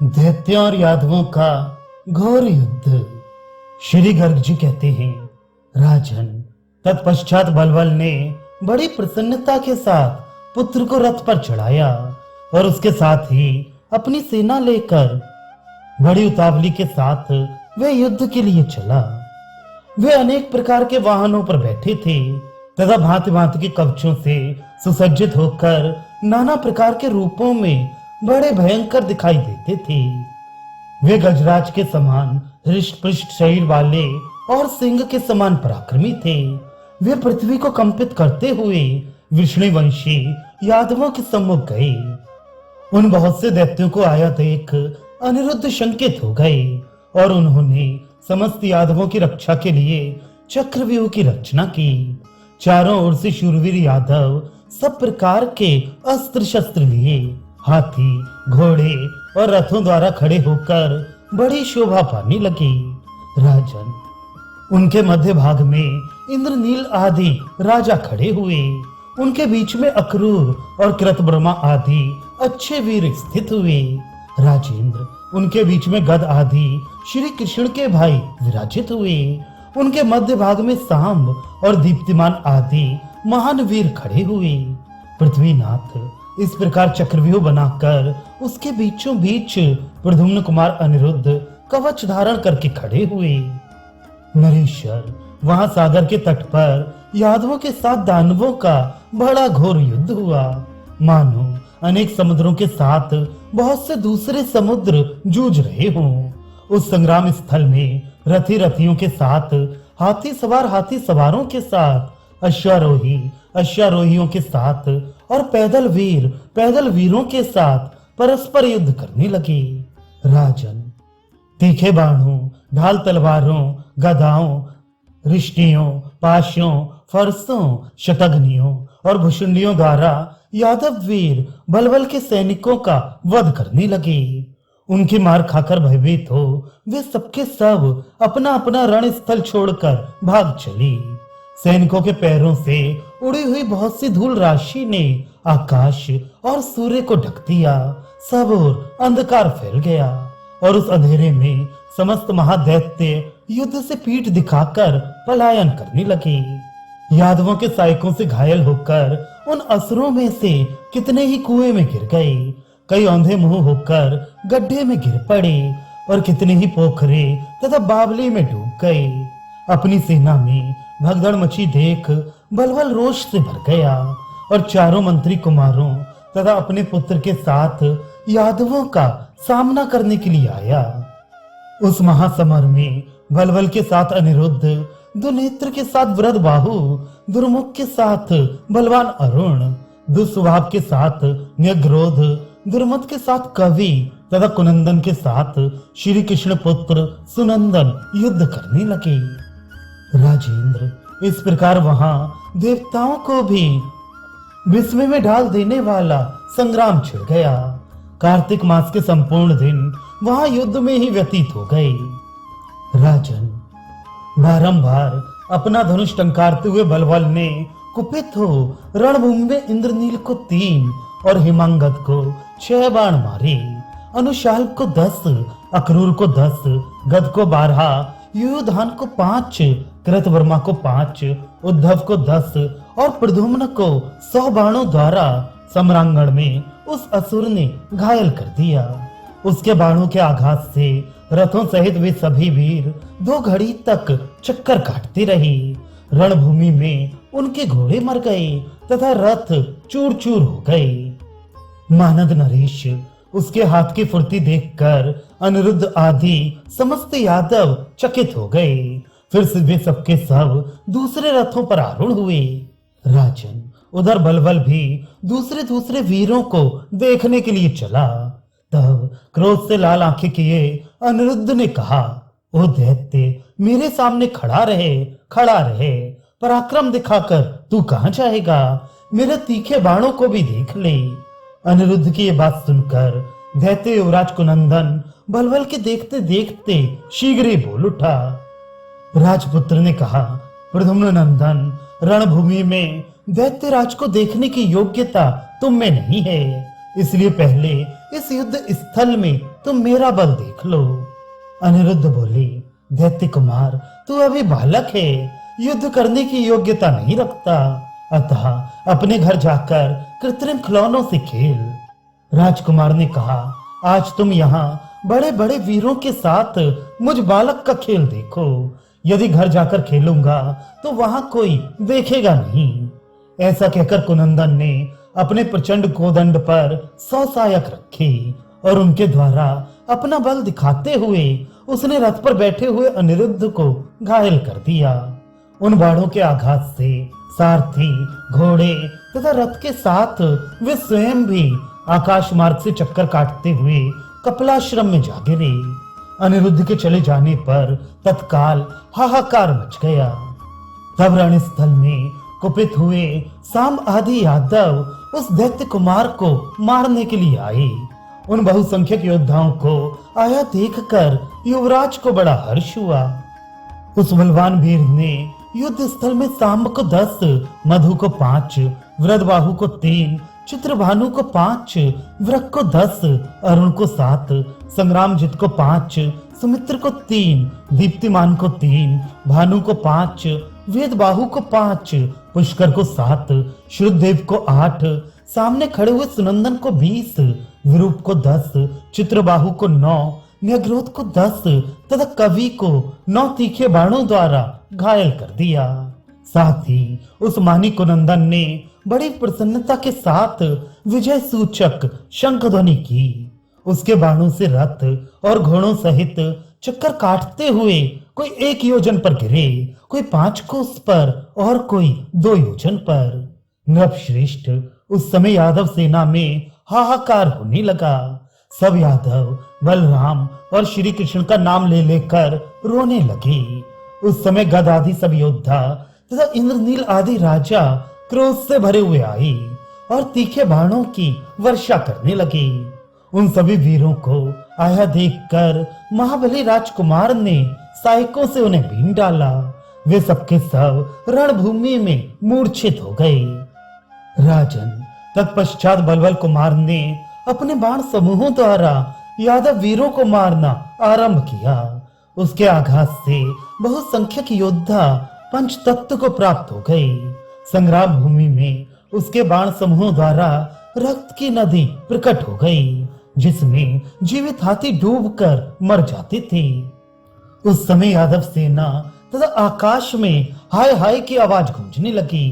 दैत्यों और यादवों का घोर युद्ध। श्री गर्ग जी कहते हैं, राजन, तत्पश्चात बलबल ने बड़ी प्रसन्नता के साथ पुत्र को रथ पर चढ़ाया और उसके साथ ही अपनी सेना लेकर बड़ी उतावली के साथ वे युद्ध के लिए चला। वे अनेक प्रकार के वाहनों पर बैठे थे तथा भांति भांति के कवचों से सुसज्जित होकर नाना प्रकार के रूपों में बड़े भयंकर दिखाई देते थे। वे गजराज के समान हृष्ट पुष्ट शरीर वाले और सिंह के समान पराक्रमी थे। वे पृथ्वी को कंपित करते हुए विष्णुवंशी यादवों के सम्मुख गए। उन बहुत से दैत्यों को आया देख अनिरुद्ध शंकित हो गए और उन्होंने समस्त यादवों की रक्षा के लिए चक्रव्यूह की रचना की। चारों ओर से शूरवीर यादव सब प्रकार के अस्त्र शस्त्र लिए हाथी, घोड़े और रथों द्वारा खड़े होकर बड़ी शोभा पाने लगे। राजन, उनके मध्य भाग में इंद्रनील आदि राजा खड़े हुए। उनके बीच में अक्रूर और कृतवर्मा आदि अच्छे वीर स्थित हुए। राजेंद्र, उनके बीच में गद आदि श्री कृष्ण के भाई विराजित हुए। उनके मध्य भाग में सांब और दीप्तिमान आदि महान वीर खड़े हुए। पृथ्वीनाथ इस प्रकार चक्रव्यूह बनाकर उसके बीचों बीच प्रद्युम्न कुमार अनिरुद्ध कवच धारण करके खड़े हुए। नरेश्वर, वहां सागर के तट पर यादवों के साथ दानवों का बड़ा घोर युद्ध हुआ। मानो अनेक समुद्रों के साथ बहुत से दूसरे समुद्र जूझ रहे हों। उस संग्राम स्थल में रथी रथियों के साथ, हाथी सवारों के साथ, अश्वारोहियों के साथ और पैदल वीरों के साथ परस्पर युद्ध करने लगे। राजन, तीखे बाणों, ढाल तलवारों, गदाओं, रिष्टियों, पाशों, फरसों, शतघ्नियों और भुषुंडियों द्वारा यादव वीर बलबल के सैनिकों का वध करने लगे। उनकी मार खाकर भयभीत हो वे सबके सब अपना अपना रणस्थल छोड़कर भाग चली। सैनिकों के पैरों से उड़ी हुई बहुत सी धूल राशि ने आकाश और सूर्य को ढक दिया। सब ओर अंधकार फैल गया और उस अंधेरे में समस्त महादैत्य युद्ध से पीठ दिखाकर पलायन करने लगे। यादवों के सैनिकों से घायल होकर उन असुरों में से कितने ही कुएं में गिर गए, कई औंधे मुंह होकर गड्ढे में गिर पड़े और कितने ही पोखरे तथा बावली में डूब गए। अपनी सेना में भगदड़ मची देख बलबल रोष से भर गया और चारों मंत्री कुमारों तथा अपने पुत्र के साथ यादवों का सामना करने के लिए आया। उस महासमर में बलबल के साथ अनिरुद्ध, दुनेत्र के साथ वृद्धबाहु, दुर्मुख के साथ बलवान अरुण, दुस्वभाव के साथ न्यग्रोध, दुर्मत के साथ कवि तथा कुनंदन के साथ श्री कृष्ण पुत्र सुनंदन युद्ध करने लगे। राजेंद्र, इस प्रकार वहां देवताओं को भी विस्मय में डाल देने वाला संग्राम छिड़ गया। कार्तिक मास के संपूर्ण दिन वहां युद्ध में ही व्यतीत हो गए। राजन, बारंबार अपना धनुष टंकारते हुए बलबल ने कुपित हो रणभूमि में इंद्रनील को 3 और हिमांगद को 6 बाण मारे। अनुशाल को 10, अक्रूर को 10, गद को 12, युयुधान को 5, कृतवर्मा को 5, उद्धव को 10 और प्रद्युम्न को 100 बाणों द्वारा सम्रांगण में उस असुर ने घायल कर दिया। उसके बाणों के आघात से रथों सहित वे सभी वीर 2 घड़ी तक चक्कर काटते रहे। रणभूमि में उनके घोड़े मर गए तथा रथ चूर चूर हो गए। मानद नरेश, उसके हाथ की फुर्ती देखकर अनिरुद्ध आदि समस्त यादव चकित हो गए। फिर से वे सबके सब दूसरे रथों पर आरूढ़ हुए। राजन, उधर बलबल भी दूसरे वीरों को देखने के लिए चला। तब क्रोध से लाल आंखें किए अनिरुद्ध ने कहा, ओ दैत्य, मेरे सामने खड़ा रहे, पराक्रम दिखाकर तू कहां जाएगा? मेरे तीखे बाणों को भी देख ले। अनिरुद्ध की ये बात सुनकर दैत्य युवराज कुनंदन बलबल के देखते देखते शीघ्र ही बोल उठा। राजपुत्र ने कहा, प्रद्युम्न नंदन, रणभूमि में दैत्य राज को देखने की योग्यता तुम में नहीं है, इसलिए पहले इस युद्ध स्थल में तुम मेरा बल देख लो। अनिरुद्ध बोले, दैत्य कुमार, तू अभी बालक है, युद्ध करने की योग्यता नहीं रखता, अतः अपने घर जाकर कृत्रिम खिलौनों से खेल। राजकुमार ने कहा, आज तुम यहाँ बड़े बड़े वीरों के साथ मुझ बालक का खेल देखो। यदि घर जाकर खेलूंगा तो वहां कोई देखेगा नहीं। ऐसा कहकर कुनंदन ने अपने प्रचंड कोदंड पर 100 सहायक रखे और उनके द्वारा अपना बल दिखाते हुए उसने रथ पर बैठे हुए अनिरुद्ध को घायल कर दिया। उन बाणों के आघात से सारथी, घोड़े तथा रथ के साथ वे स्वयं भी आकाश मार्ग से चक्कर काटते हुए कपिलाश्रम में जा गिरे। अनिरुद्ध के चले जाने पर तत्काल हाहाकार मच गया। तब रणस्थल में कुपित हुए साम आदि यादव उस दैत्य कुमार को मारने के लिए आए। उन बहुसंख्यक योद्धाओं को आया देखकर युवराज को बड़ा हर्ष हुआ। उस बलवान वीर ने युद्ध स्थल में सांब को 10, मधु को 5, वृद्धबाहु को 3, चित्रभानु को 5, वृक को 10, अरुण को 7, संग्रामजित को 5, सुमित्र को 3, दीप्तिमान को 3, भानु को 5, वेदबाहु को 5, पुष्कर को 7, श्रुतदेव को 8, सामने खड़े हुए सुनंदन को 20, विरूप को 10, चित्रबाहु को 9, न्यग्रोध को 10 तथा कवि को 9 तीखे बाणों द्वारा घायल कर दिया। साथ ही उस मानी कुनंदन ने बड़ी प्रसन्नता के साथ विजय सूचक शंख ध्वनि की। उसके बाणों से रथ और घोड़ों सहित चक्कर काटते हुए कोई 1 योजन पर गिरे, कोई 5 कोस पर और कोई 2 योजन पर। नृपश्रेष्ठ, उस समय यादव सेना में हाहाकार होने लगा। सब यादव बलराम और श्री कृष्ण का नाम ले लेकर रोने लगे। उस समय गद आदि सब योद्धा तथा इंद्रनील आदि राजा क्रोध से भरे हुए आए और तीखे बाणों की वर्षा करने लगे। उन सभी वीरों को आया देखकर महाबली राजकुमार ने सहायकों से उन्हें बीन डाला। वे सबके सब रणभूमि में मूर्छित हो गए। राजन, तत्पश्चात बलबल कुमार ने अपने बाण समूहों द्वारा यादव वीरों को मारना आरंभ किया। उसके आघात से बहुसंख्यक योद्धा पंच तत्व को प्राप्त हो गए। संग्राम भूमि में उसके बाण समूहों द्वारा रक्त की नदी प्रकट हो गई, जिसमें जीवित हाथी डूबकर मर जाते थे। उस समय यादव सेना तथा आकाश में हाय हाय की आवाज गूंजने लगी।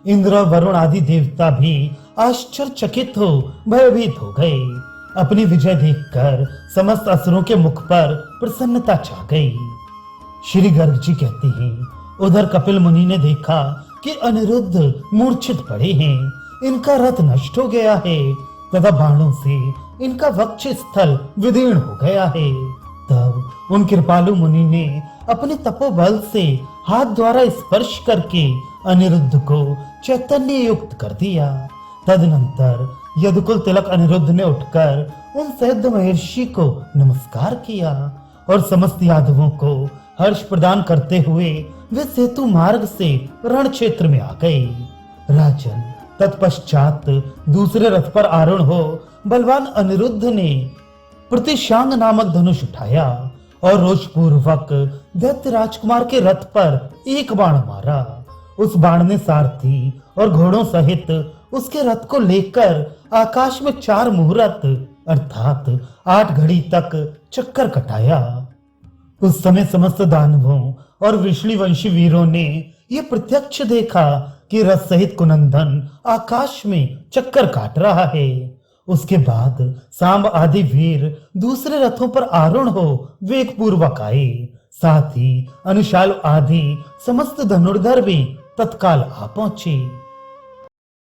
इंद्र और वरुण आदि देवता भी आश्चर्यचकित हो भयभीत हो गए। अपनी विजय देखकर समस्त असुरों के मुख पर प्रसन्नता छा गई। श्री गर्ग जी कहते हैं, उधर कपिल मुनि ने देखा कि अनिरुद्ध मूर्छित पड़े हैं, इनका रथ नष्ट हो गया है तथा बाणों से इनका वक्ष स्थल विदीर्ण हो गया है। तब उन कृपालु मुनि ने अपने तपोबल से हाथ द्वारा स्पर्श करके अनिरुद्ध को चैतन्य युक्त कर दिया। तदनंतर यदुकुल तिलक अनिरुद्ध ने उठकर उन सैद्ध महर्षि को नमस्कार किया और समस्त यादवों को हर्ष प्रदान करते हुए वे सेतु मार्ग से रण क्षेत्र में आ गए। राजन, तत्पश्चात दूसरे रथ पर आरूढ़ हो बलवान अनिरुद्ध ने प्रतिशांग नामक धनुष उठाया और रोषपूर्वक दैत्य राजकुमार के रथ पर एक बाण मारा। उस बाण ने सारथी और घोड़ों सहित उसके रथ को लेकर आकाश में 4 मुहूर्त अर्थात 8 घड़ी तक चक्कर कटाया। उस समय समस्त दानवों और वृषणिवंशी वीरों ने ये प्रत्यक्ष देखा कि रथ सहित कुनंदन आकाश में चक्कर काट रहा है। उसके बाद सांब आदि वीर दूसरे रथों पर आरूढ़ हो वेग पूर्वक आए। साथ ही अनुशाल आदि समस्त धनुर्धर भी तत्काल आ पहुंचे।